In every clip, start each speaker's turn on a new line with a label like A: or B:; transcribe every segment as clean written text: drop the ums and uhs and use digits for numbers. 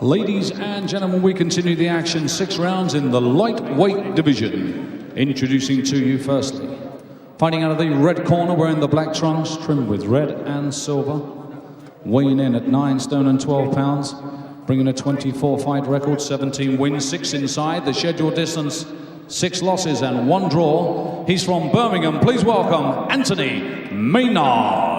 A: Ladies and gentlemen, we continue the action. 6 rounds in the lightweight division. Introducing to you firstly, fighting out of the red corner, wearing the black trunks trimmed with red and silver, weighing in at 9 stone and 12 pounds, bringing a 24 fight record, 17 wins, 6 inside, the scheduled distance 6 losses and 1 draw. He's from Birmingham. Please welcome Anthony Maynard.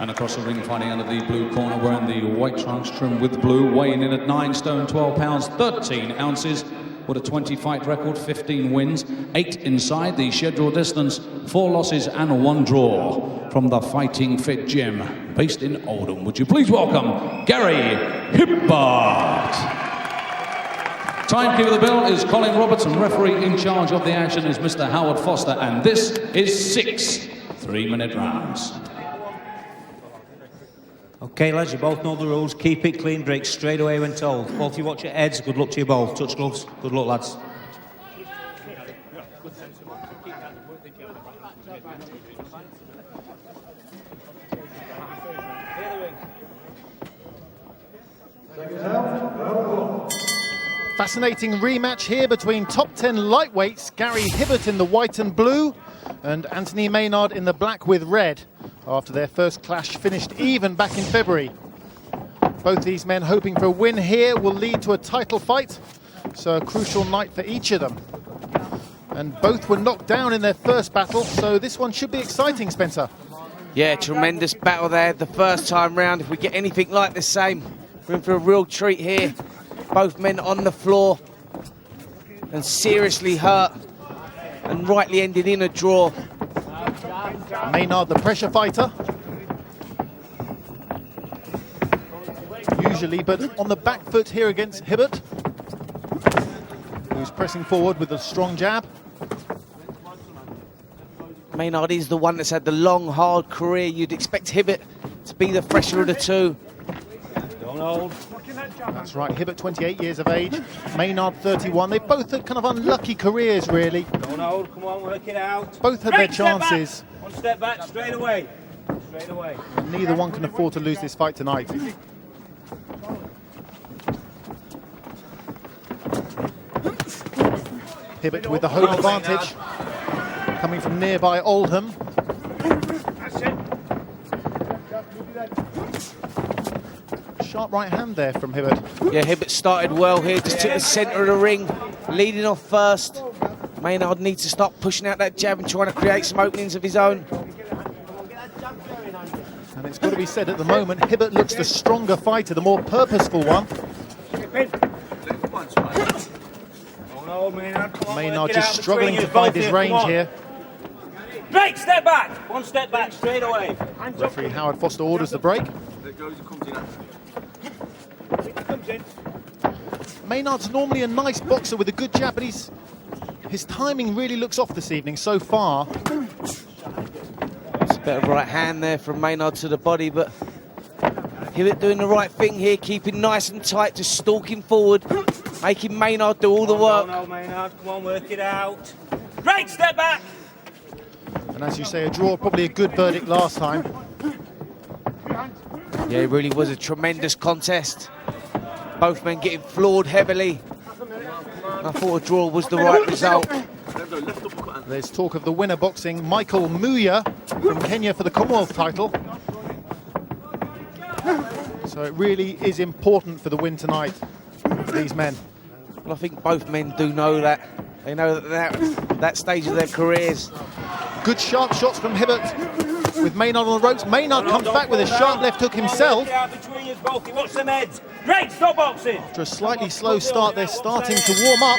A: And across the ring, fighting under the blue corner, wearing the white trunks trimmed with blue, weighing in at 9 stone 12 pounds 13 ounces, with a 20 fight record, 15 wins, 8 inside, the scheduled distance 4 losses and 1 draw. From the Fighting Fit Gym, based in Oldham, would you please welcome Gary Hibbert. Timekeeper of the bell is Colin Roberts, and referee in charge of the action is Mr. Howard Foster, and this is 6 3-minute rounds.
B: Okay, lads, you both know the rules. Keep it clean, break straight away when told. Both of you watch your heads. Good luck to you both. Touch gloves. Good luck, lads.
C: Fascinating rematch here between top 10 lightweights, Gary Hibbert in the white and blue and Anthony Maynard in the black with red, after their first clash finished even back in February. Both these men hoping for a win here will lead to a title fight, so a crucial night for each of them. And both were knocked down in their first battle, so this one should be exciting, Spencer.
D: Yeah, tremendous battle there the first time round. If we get anything like the same, we're in for a real treat here. Both men on the floor and seriously hurt, and rightly ended in a draw.
C: Maynard, the pressure fighter, usually, but on the back foot here against Hibbert, who's pressing forward with a strong jab.
D: Maynard is the one that's had the long, hard career. You'd expect Hibbert to be the fresher of the two.
B: Don't hold.
C: That's right, Hibbert 28 years of age, Maynard 31. They've both had kind of unlucky careers, really.
B: Don't hold. Come on, work it out.
C: Both had their chances.
B: One step back, straight away. Straight away.
C: And neither one can afford to lose this fight tonight. Hibbert with the home advantage, coming from nearby Oldham. Sharp right hand there from Hibbert.
D: Yeah, Hibbert started well here, just took the centre of the ring, leading off first. Maynard needs to start pushing out that jab and trying to create some openings of his own.
C: And it's got to be said, at the moment, Hibbert looks the stronger fighter, the more purposeful one. Maynard just struggling to find his range here.
B: Break, step back. One step back, straight away.
C: Referee Howard Foster orders the break. Maynard's normally a nice boxer with a good jab, but his timing really looks off this evening so far.
D: It's a bit of right hand there from Maynard to the body, but Hibbert doing the right thing here, keeping nice and tight, just stalking forward, making Maynard do all the work.
B: No, Maynard, come on, work it out. Break, step back.
C: And as you say, a draw, probably a good verdict last time.
D: Yeah, it really was a tremendous contest. Both men getting floored heavily. I thought a draw was the right result.
C: There's talk of the winner boxing, Michael Muya from Kenya for the Commonwealth title. So it really is important for the win tonight for these men.
D: Well, I think both men do know that. They know that that stage of their careers.
C: Good sharp shots from Hibbert with Maynard on the ropes. Maynard comes back with a sharp left hook himself.
B: Great, stop boxing.
C: After a slightly slow start, they're starting to warm up.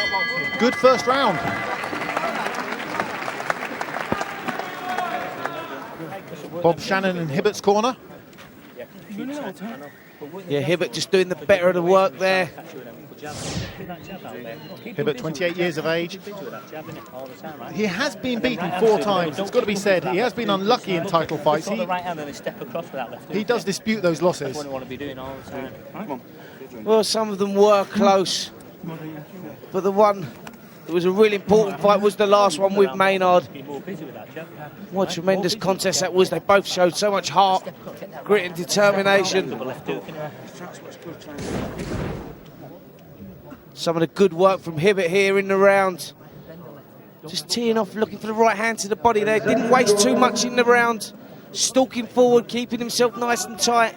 C: Good first round. Bob Shannon in Hibbert's corner.
D: Yeah, Hibbert just doing the better of the work there.
C: Hibbert, 28 years of age. He has been beaten 4 times, it's got to be said. He has been unlucky in title fights. He does dispute those losses.
D: Well, some of them were close, but the one It was a really important fight, was the last one with Maynard. What a tremendous contest that was. They both showed so much heart, grit and determination. Some of the good work from Hibbert here in the round. Just teeing off, looking for the right hand to the body there. Didn't waste too much in the round. Stalking forward, keeping himself nice and tight.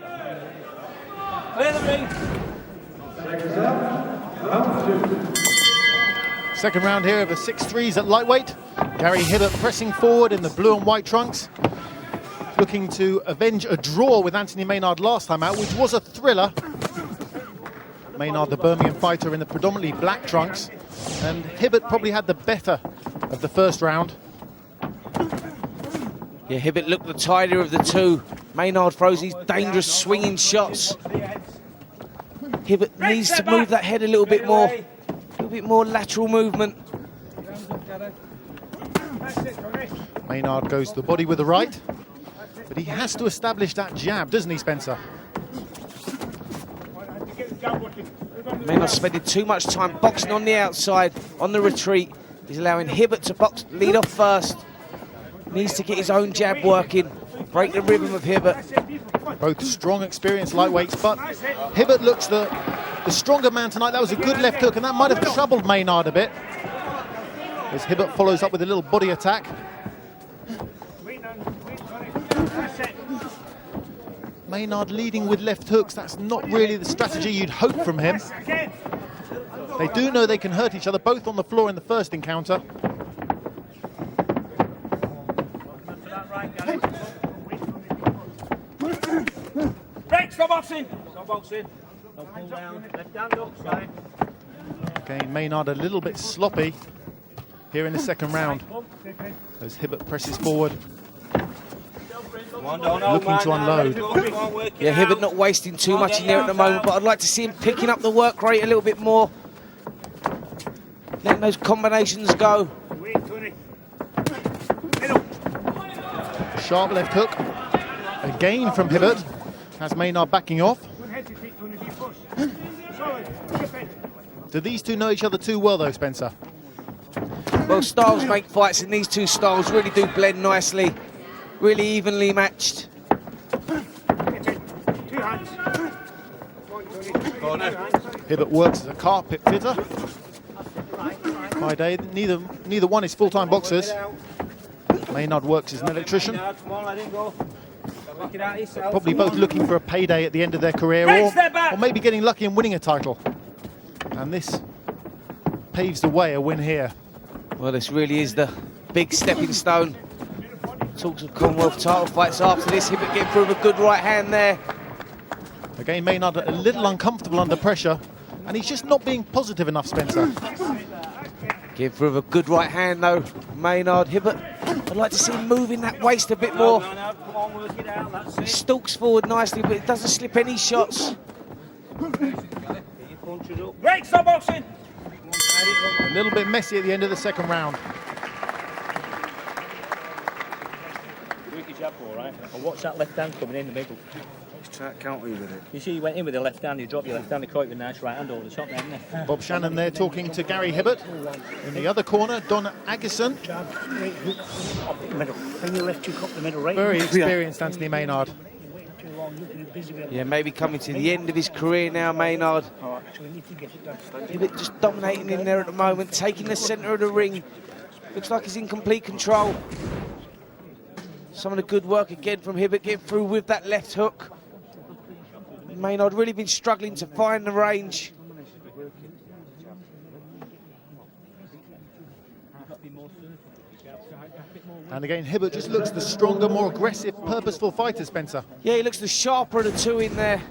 C: Second round here of the 6-3s at lightweight. Gary Hibbert pressing forward in the blue and white trunks, looking to avenge a draw with Anthony Maynard last time out, which was a thriller. Maynard, the Birmingham fighter, in the predominantly black trunks, and Hibbert probably had the better of the first round.
D: Yeah, Hibbert looked the tidier of the two. Maynard throws these dangerous swinging shots. Hibbert needs to move that head a little bit more. A little bit more lateral movement.
C: Maynard goes to the body with the right, but he has to establish that jab, doesn't he, Spencer?
D: Maynard spending too much time boxing on the outside, on the retreat. He's allowing Hibbert to box, lead off first. Needs to get his own jab working, break the rhythm of Hibbert.
C: Both strong, experienced lightweights, but Hibbert looks the stronger man tonight. That was a good left hook, and that might have troubled Maynard a bit, as Hibbert follows up with a little body attack. Maynard leading with left hooks. That's not really the strategy you'd hope from him. They do know they can hurt each other, both on the floor in the first encounter.
E: Stop boxing! Stop boxing. Don't pull down. Left hand up, sorry.
C: Again, Maynard a little bit sloppy here in the second round, as Hibbert presses forward, looking to unload.
D: Yeah, Hibbert not wasting too much in there at the moment, but I'd like to see him picking up the work rate a little bit more. Letting those combinations go.
C: Sharp left hook, again from Hibbert, has Maynard backing off. Do these two know each other too well, though, Spencer?
D: Well, styles make fights, and these two styles really do blend nicely. Really evenly matched.
C: Hibbert works as a carpet fitter by day. Neither one is full-time boxers. Maynard works as an electrician. Probably both looking for a payday at the end of their career, or maybe getting lucky and winning a title. And this paves the way, a win here.
D: Well, this really is the big stepping stone. Talks of Commonwealth title fights after this. Hibbert getting through with a good right hand there.
C: Again, Maynard a little uncomfortable under pressure, and he's just not being positive enough, Spencer.
D: Getting through with a good right hand, though. Maynard, Hibbert, I'd like to see him moving that waist a bit more. He stalks forward nicely, but it doesn't slip any shots.
E: Break, stop boxing!
C: A little bit messy at the end of the second round.
E: Wicked jab, all right. And watch that left hand coming in the middle.
F: Can't we with it?
E: You see, you went in with the left hand, you dropped your left hand, you caught with a nice right hand over the top there, didn't you?
C: Bob Shannon there talking to Gary Hibbert. In the other corner, Don Aggerson.
E: Up the middle. Bring your left hook up the middle, right?
C: Very experienced Anthony Maynard.
D: Yeah, maybe coming to the end of his career now, Maynard. Hibbert just dominating in there at the moment, taking the centre of the ring. Looks like he's in complete control. Some of the good work again from Hibbert, getting through with that left hook. Maynard really been struggling to find the range.
C: And again, Hibbert just looks the stronger, more aggressive, purposeful fighter, Spencer.
D: Yeah, he looks the sharper of the two in there.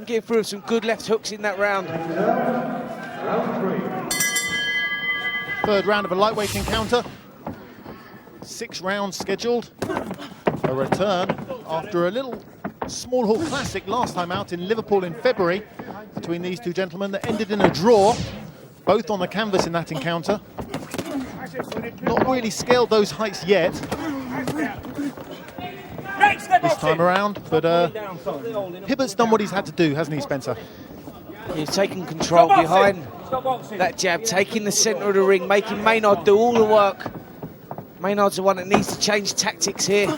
D: Getting through some good left hooks in that round.
C: Third round of a lightweight encounter. 6 rounds scheduled. A return after a little small hall classic last time out in Liverpool in February between these two gentlemen that ended in a draw, both on the canvas in that encounter. Not really scaled those heights yet this time around, but Hibbert's done what he's had to do, hasn't he, Spencer?
D: He's taken control behind That jab taking the centre of the ring, making Maynard do all the work. Maynard's the one that needs to change tactics here.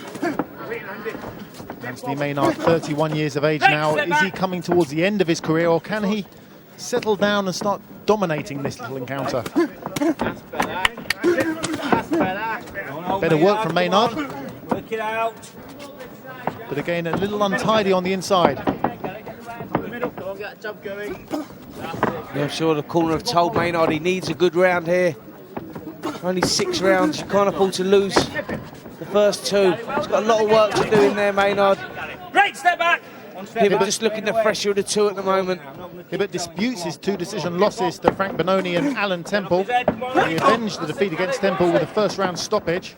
C: Anthony Maynard, 31 years of age now. Is he coming towards the end of his career, or can he settle down and start dominating this little encounter? Better work from Maynard.
E: Work it out.
C: But again, a little untidy on the inside.
D: Yeah, I'm sure the corner have told Maynard he needs a good round here. Only 6 rounds, you can't afford to lose the first 2. He's got a lot of work to do in there, Maynard.
E: Great step back.
D: Hibbert just looking the fresher of the 2 at the moment.
C: Hibbert disputes his 2 decision losses to Frank Benoni and Alan Temple. He avenged the defeat against Temple with a first round stoppage.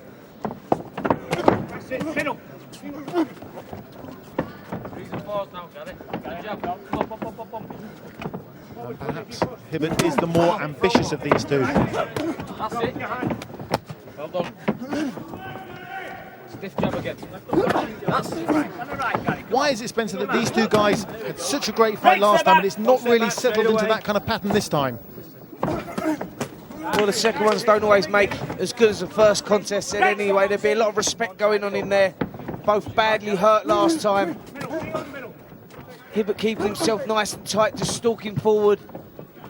C: And perhaps Hibbert is the more ambitious of these 2.
E: That's it. Well done. Stiff jab again. That's it.
C: Why is it, Spencer, that these 2 guys had such a great fight last time and it's not really settled into that kind of pattern this time?
D: Well, the second ones don't always make as good as the first contest said anyway. There'd be a lot of respect going on in there. Both badly hurt last time. Hibbert keeping himself nice and tight, just stalking forward.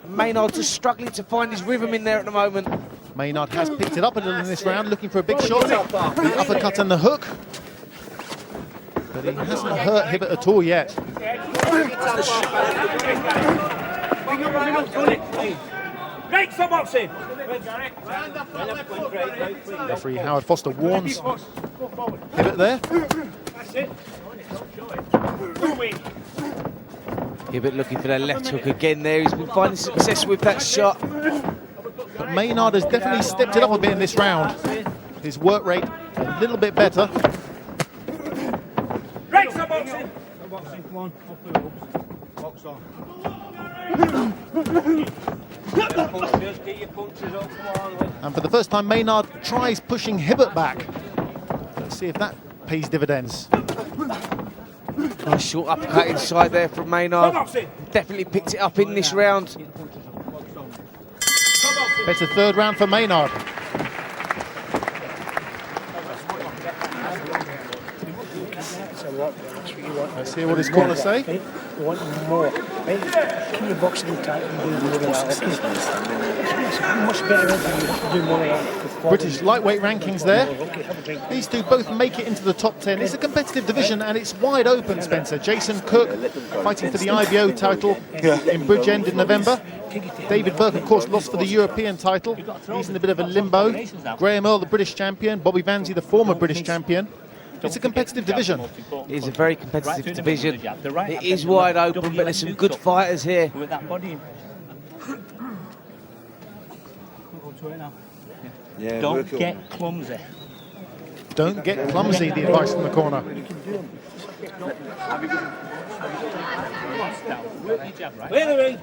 D: Maynard just struggling to find his rhythm in there at the moment.
C: Maynard has picked it up a little in this round, looking for a big shot. The uppercut and the hook. But he hasn't hurt Hibbert at all yet.
E: Great for boxing.
C: Referee Howard Foster warns Hibbert there.
E: That's it.
D: Hibbert looking for that left hook again there. He's been finding success with that shot.
C: But Maynard has definitely stepped it up a bit in this round. His work rate a little bit better.
E: Great for boxing.
B: Come on, off the ropes. Box on. Punches, get your punches up, come on.
C: And for the first time, Maynard tries pushing Hibbert back. Let's see if that pays dividends.
D: Nice short uppercut inside there from Maynard. Definitely picked it up in this round.
C: Better 3rd round for Maynard. Let's hear what his corner say.
G: You want more. Keep your boxing tight and do more of that. It's much better than do more of that.
C: British lightweight rankings there. These 2 both make it into the top 10. It's a competitive division and it's wide open, Spencer. Jason Cook fighting for the IBO title in Bridgend in November. David Burke, of course, lost for the European title. He's in a bit of a limbo. Graham Earl, the British champion. Bobby Vanzi, the former British champion. It's a competitive division.
D: It is a very competitive division. It is wide open, but there's some good fighters here.
G: With that body.
F: Yeah,
G: Don't get clumsy.
C: Don't get clumsy, the advice from the corner.
E: Clear the ring.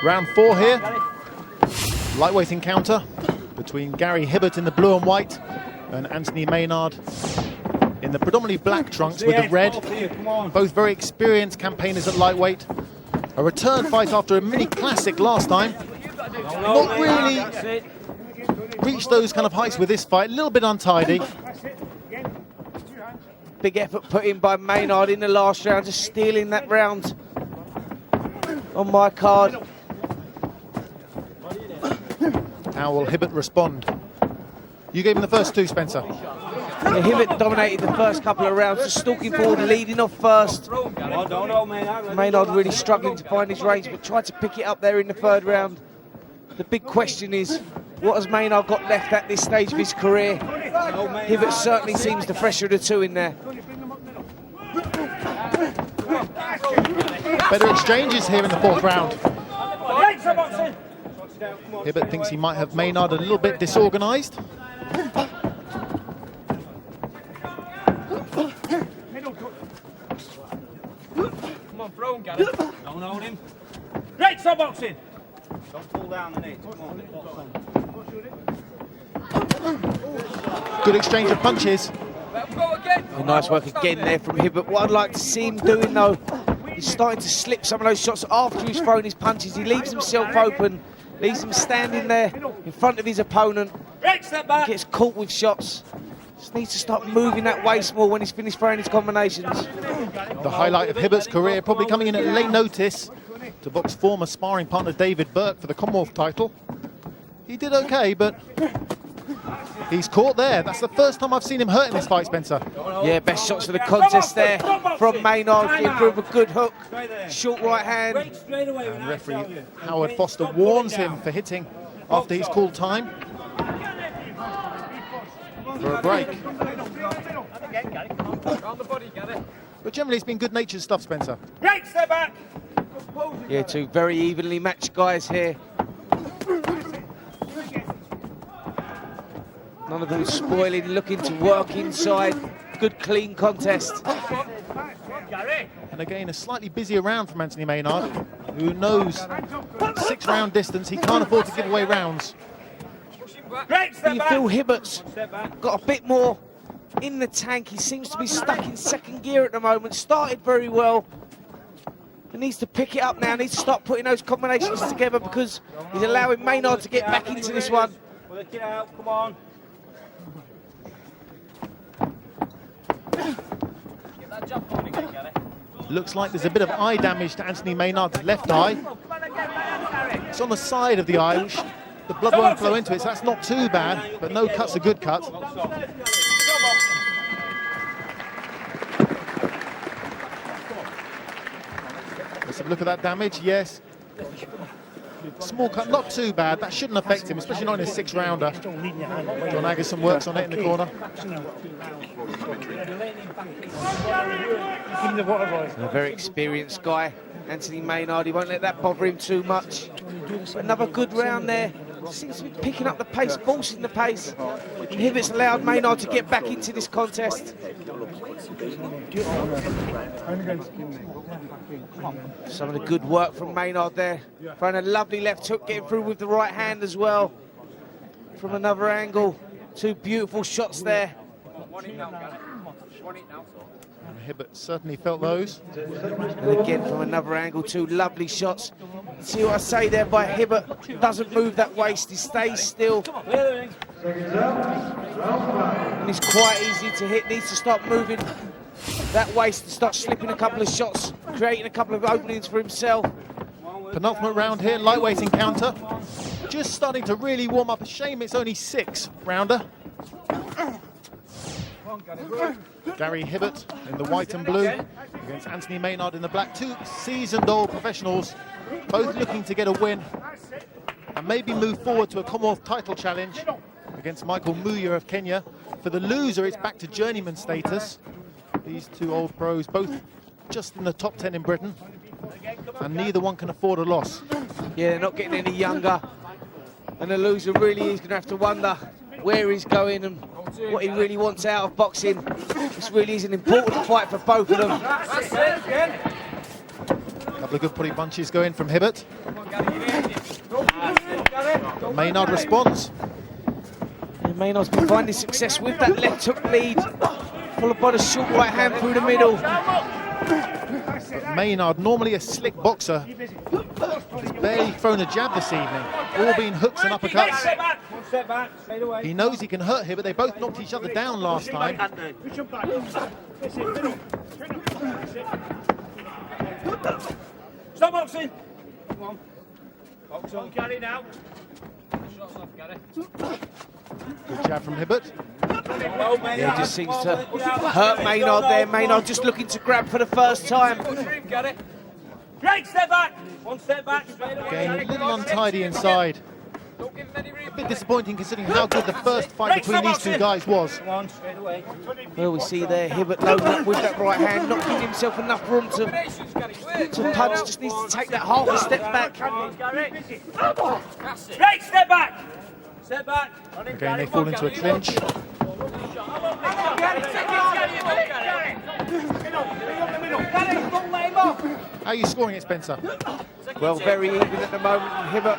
C: Round 4 here. Lightweight encounter between Gary Hibbert in the blue and white and Anthony Maynard in the predominantly black trunks with the red. Both very experienced campaigners at lightweight. A return fight after a mini classic last time. Not really reached those kind of heights with this fight. A little bit untidy.
D: Big effort put in by Maynard in the last round, just stealing that round on my card.
C: How will Hibbert respond? You gave him the first 2, Spencer.
D: Yeah, Hibbert dominated the first couple of rounds, just stalking forward, leading off first. Maynard really struggling to find his range, but tried to pick it up there in the 3rd round. The big question is, what has Maynard got left at this stage of his career? Hibbert certainly seems the fresher of the 2 in there.
C: Better exchanges here in the 4th round. Hibbert thinks he might have Maynard a little bit disorganised.
E: Come on, throw him, Gary. Don't hold him. Great for boxing. Don't pull down the knee.
C: Good exchange of punches.
D: Nice work again there from Hibbert. What I'd like to see him doing though He's starting to slip some of those shots after he's thrown his punches. He leaves himself open, leaves him standing there in front of his opponent.
E: Right, step back.
D: Gets caught with shots. Just needs to start moving that waist more when he's finished throwing his combinations.
C: The highlight of Hibbert's career, probably coming in at late notice to box former sparring partner David Burke for the Commonwealth title. He did okay, but he's caught there. That's the first time I've seen him hurt in this fight, Spencer.
D: Yeah, best shots of the contest there from Maynard. Getting through with a good hook, short right hand.
C: And referee Howard Foster warns him for hitting after he's called time for a break. But generally it's been good-natured stuff, Spencer.
E: Right, step back.
D: Yeah, two very evenly matched guys here. None of them spoiling, looking to work inside. Good, clean contest.
C: And again, a slightly busier round from Anthony Maynard, who knows 6-round distance, he can't afford to give away rounds.
E: Right, step
D: You
E: back.
D: feel Hibbert's got a bit more in the tank. He seems to be stuck in second gear at the moment. Started very well. He needs to pick it up now, needs to start putting those combinations together because he's allowing Maynard to get back into this one.
E: Work it out, come on.
C: Looks like there's a bit of eye damage to Anthony Maynard's left eye. It's on the side of the eye, which the blood won't flow into it, so that's not too bad, but no cut's a good cut. Let's have a look at that damage, yes. Small cut, not too bad, that shouldn't affect him, especially not in a 6-rounder. John Agerson works on it in the corner.
D: A very experienced guy, Anthony Maynard. He won't let that bother him too much. Another good round there. Seems to be picking up the pace, forcing the pace. And Hibbert's allowed Maynard to get back into this contest. Some of the good work from Maynard there. Throwing a lovely left hook, getting through with the right hand as well. From another angle. Two beautiful shots there.
C: Hibbert certainly felt those.
D: And again from another angle, two lovely shots. See what I say there by Hibbert. Doesn't move that waist, he stays still. And it's quite easy to hit, needs to start moving that waist and start slipping a couple of shots, creating a couple of openings for himself.
C: Penultimate round here, lightweight encounter. Just starting to really warm up. A shame it's only 6-rounder. Gary Hibbert in the white and blue against Anthony Maynard in the black. Two seasoned old professionals, both looking to get a win and maybe move forward to a Commonwealth title challenge against Michael Muya of Kenya. For the loser, it's back to journeyman status. These two old pros, both just in the top 10 in Britain, and neither one can afford a loss.
D: Yeah, they're not getting any younger, and the loser really is going to have to wonder where he's going and what he really wants out of boxing. This really is an important fight for both of them.
C: A couple of good putty punches going from Hibbert. But Maynard responds.
D: And Maynard's been finding success with that left hook lead, followed by the short right hand through the middle.
C: But Maynard, normally a slick boxer, has barely thrown a jab this evening. All been hooks and uppercuts.
E: Step back, straight away.
C: He knows he can hurt Hibbert. They both knocked each other down last time.
E: Stop boxing. Come on. Box on, carry now. Shots off, Gary.
C: Good jab from Hibbert.
D: Yeah, he just seems to hurt Maynard there. Maynard just looking to grab for the first time.
E: Right, step back. One step back, straight away.
C: Again, a little untidy inside. A bit disappointing considering how good the first fight between these two guys was.
E: Come on, straight away.
D: Well, we see there Hibbert loading up with that right hand, not giving himself enough room to punch, just needs to take that half a step back.
E: Right, step back. Step back.
C: Again, they fall into a clinch. How are you scoring it, Spencer?
D: Well, very even at the moment. Hibbert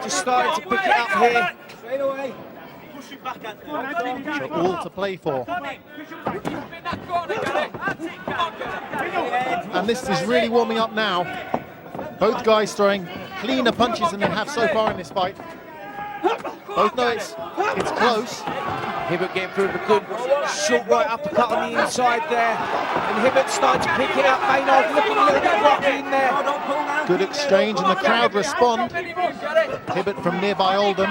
D: just starting to pick it up here.
E: Straight away.
C: So all to play for. And this is really warming up now. Both guys throwing cleaner punches than they have so far in this fight. Both know it's close.
D: Hibbert getting through with a good short right uppercut on the inside there. And Hibbert starting to pick it up. Maynard looking a little bit rocky in there.
C: Good exchange and the crowd respond. Hibbert from nearby Oldham.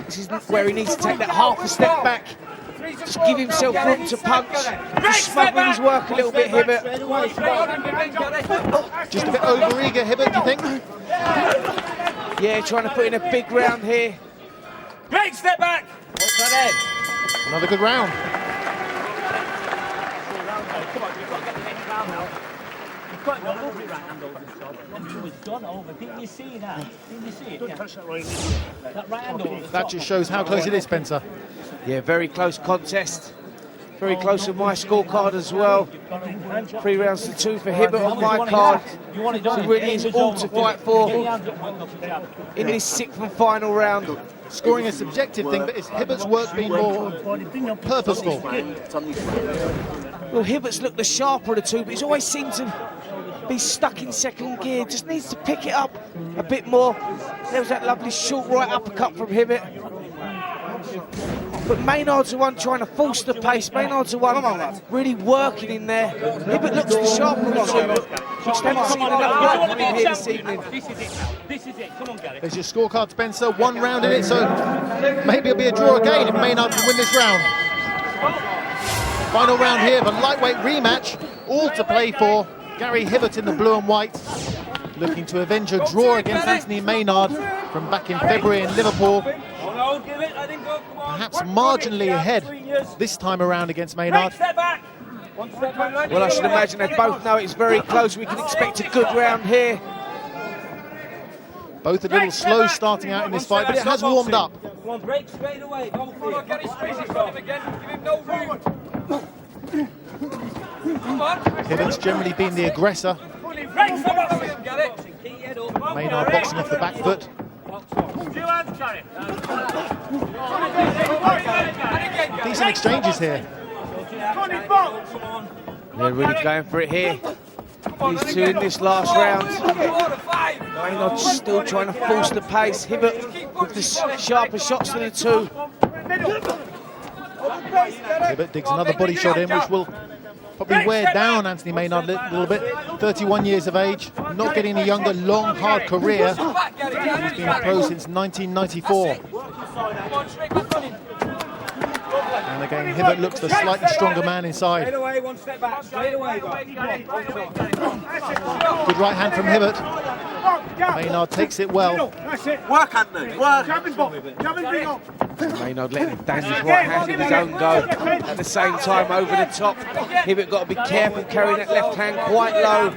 D: This is where he needs to take that half a step back. Just give himself room to punch. Just smuggling his work a little bit, Hibbert.
C: Just a bit over-eager, Hibbert, do you think?
D: Yeah, trying to put in a big round here.
E: Great step back. What's that head?
C: Another good round.
G: Come on, you've got to get the next round now. You've got no lovely right hand over the shoulder. It was done over. Didn't you see that? Didn't you see it? Don't touch that right hand. That right hand over the
C: That just shows how close it is, Spencer.
D: Yeah, very close contest. Very close on my scorecard as well. 3 rounds to 2 for Hibbert on my card. So really is all to fight for in this 6th and final round.
C: Scoring a subjective thing, but is Hibbert's work being more purposeful?
D: Well, Hibbert's looked the sharper of the two, but he's always seemed to be stuck in second gear. Just needs to pick it up a bit more. There was that lovely short right uppercut from Hibbert. But Maynard's the one trying to force the pace. Maynard's the one really working in there. Hibbert looks the sharper of the two. Just haven't seen enough work from him here this evening.
E: This is it. Come on, Gary.
C: There's your scorecard, Spencer. 1 round in it, so maybe it'll be a draw again if Maynard can win this round. Final round here of a lightweight rematch. All to play for. Gary Hibbert in the blue and white, looking to avenge a draw against Anthony Maynard from back in February in Liverpool. Perhaps marginally ahead this time around against Maynard.
D: Well, I should imagine they both know it's very close. We can expect a good round here.
C: Both a little slow starting out in this fight, but it has warmed up.
E: Come on, break straight away. Don't follow Gary straight in front of him again. Give him no room. Come on.
C: Hibbert's generally been the aggressor. Maynard boxing off the back foot. Decent exchanges here.
D: They're really going for it here. These two in this last round. Maynard still trying to force the pace. Hibbert with the sharper shots than the two.
C: Hibbert digs another body shot in, which will probably wear down Anthony Maynard a little bit. 31 years of age, not getting any younger, long, hard career. He's been a pro since 1994. And again, Hibbert looks the slightly stronger man inside. Good right hand from Hibbert. Maynard takes it well.
F: Work, Anthony, work.
D: Maynard letting him down his right hand in his own go. At the same time, over the top. Hibbert got to be careful carrying that left hand quite low.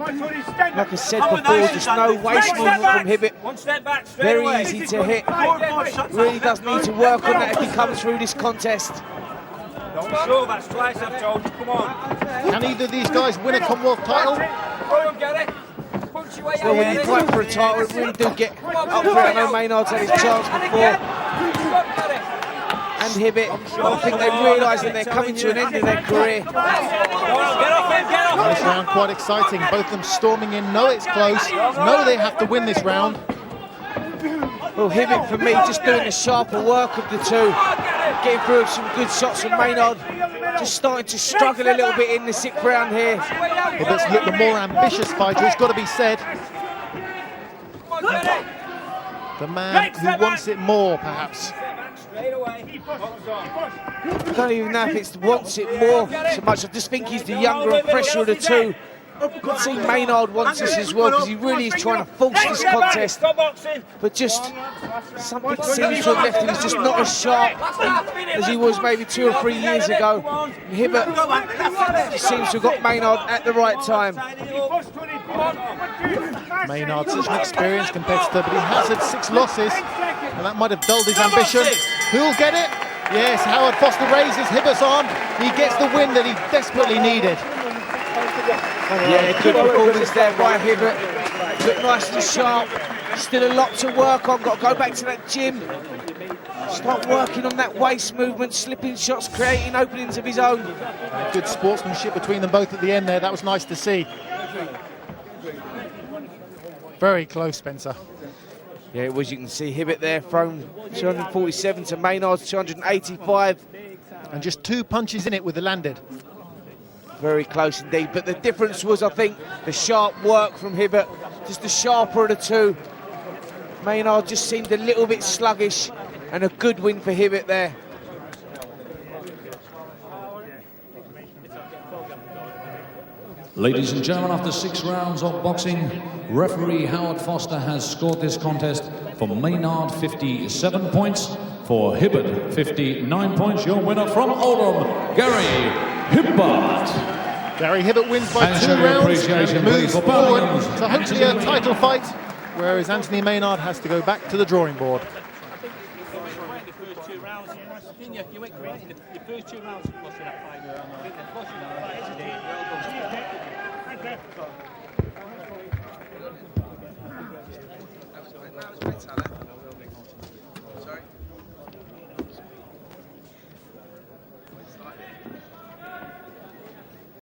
D: Like I said before, just no waist movement from Hibbert. Very easy to hit. Really does need to work on that if he comes through this contest.
E: Don't show, that's twice I've told you. Come on.
C: Can either of these guys win a Commonwealth title?
D: Well, when you fight for a title, it really do get up for it. I know Maynard's had his chance before. And Hibbert, I think they realise that they're coming to an end of their career.
C: This round quite exciting. Both of them storming in, know it's close, know they have to win this round.
D: Well, Hibbert, for me, just doing the sharper work of the two. Getting through some good shots from Maynard. Just starting to struggle a little bit in the 6th round here.
C: Hibbert's looked the more ambitious fighter, it's got to be said. The man who wants it more, perhaps.
D: I don't even know if it's wants it more so much. I just think he's the younger and fresher of the two. I can see Maynard wants this as well because he really is trying to force this contest. But just something seems to have left him. He's just not as sharp as he was maybe 2 or 3 years ago. Hibbert seems to have got Maynard at the right time.
C: Maynard's such an experienced competitor, but he has had 6 losses, and that might have dulled his ambition. Who'll get it? Yes, Howard Foster raises Hibbert's arm. He gets the win that he desperately needed.
D: Yeah, good performance there by Hibbert. Looked nice and sharp. Still a lot to work on. Got to go back to that gym. Start working on that waist movement, slipping shots, creating openings of his own.
C: Good sportsmanship between them both at the end there. That was nice to see. Very close, Spencer.
D: Yeah, it was. You can see Hibbert there from 247 to Maynard's 285.
C: And just 2 punches in it with the landed.
D: Very close indeed. But the difference was, I think, the sharp work from Hibbert. Just the sharper of the two. Maynard just seemed a little bit sluggish, and a good win for Hibbert there.
A: Ladies and gentlemen, after 6 rounds of boxing, referee Howard Foster has scored this contest for Maynard 57 points, for Hibbert 59 points. Your winner from Oldham, Gary Hibbert.
C: Gary Hibbert wins by
A: And
C: 2
A: show your
C: rounds
A: appreciation,
C: and
A: please,
C: moves
A: for
C: forward
A: Birmingham's
C: to hopefully a
A: Anthony
C: title fight, whereas Anthony Maynard has to go back to the drawing board.
G: You went great in the first 2 rounds. Flushing that fight.